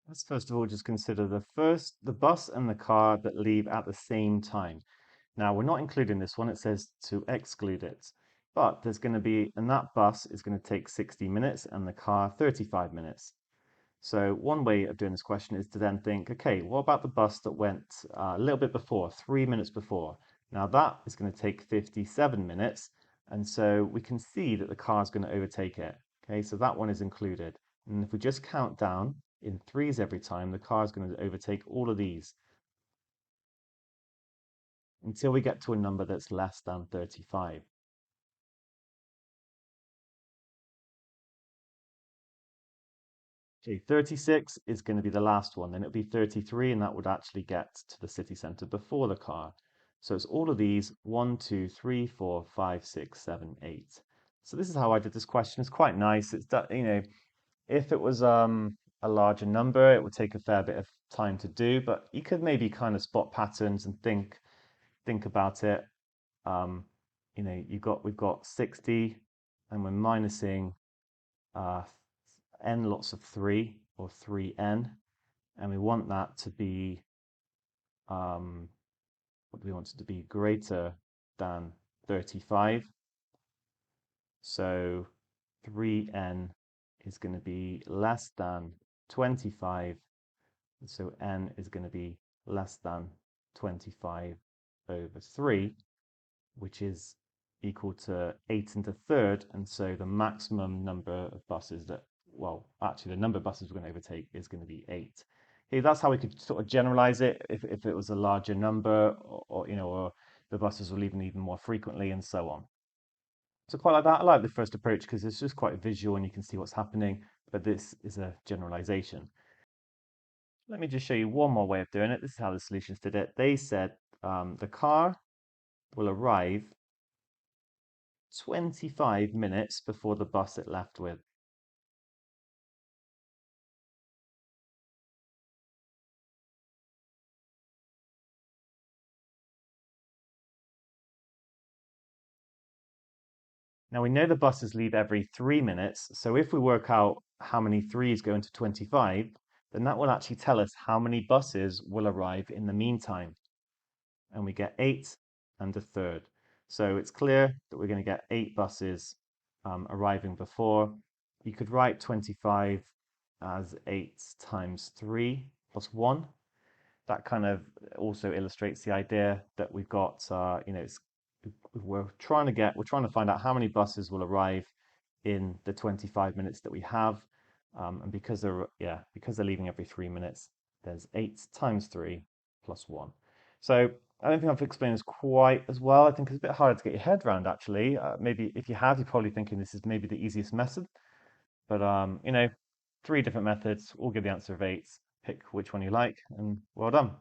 Let's first of all just consider the bus and the car that leave at the same time. Now we're not including this one, it says to exclude it. But there's going to be, and that bus is going to take 60 minutes and the car 35 minutes. So one way of doing this question is to then think, okay, what about the bus that went a little bit before, 3 minutes before? Now that is going to take 57 minutes, and so we can see that the car is going to overtake it. Okay, so that one is included. And if we just count down in threes every time, the car is going to overtake all of these until we get to a number that's less than 35. Okay, 36 is going to be the last one. Then it'll be 33, and that would actually get to the city centre before the car. So it's all of these, 1, 2, 3, 4, 5, 6, 7, 8. So this is how I did this question. It's quite nice. It's that, if it was a larger number, it would take a fair bit of time to do, but you could maybe kind of spot patterns and think about it. Um, we've got 60, and we're minusing uh, n lots of 3 or 3n, and we want that to be, what do we want it to be? Greater than 35. So 3n is going to be less than 25. So n is going to be less than 25 over 3, which is equal to 8 and a third. And so the maximum number of buses that, well, actually the number of buses we're going to overtake is going to be 8. Okay, that's how we could sort of generalize it if it was a larger number, or the buses were leaving even more frequently and so on. So quite like that. I like the first approach because it's just quite visual and you can see what's happening, but this is a generalization. Let me just show you one more way of doing it. This is how the solutions did it. They said the car will arrive 25 minutes before the bus it left with. Now we know the buses leave every 3 minutes, so if we work out how many threes go into 25, then that will actually tell us how many buses will arrive in the meantime. And we get 8 and a third. So it's clear that we're going to get 8 buses arriving before. You could write 25 as 8 times 3 plus 1. That kind of also illustrates the idea that we've got, we're trying to find out how many buses will arrive in the 25 minutes that we have. And because they're leaving every 3 minutes, there's 8 times 3 plus 1. So I don't think I've explained this quite as well. I think it's a bit harder to get your head around, actually. Maybe if you have, you're probably thinking this is maybe the easiest method. But, 3 different methods all give the answer of 8. Pick which one you like, and well done.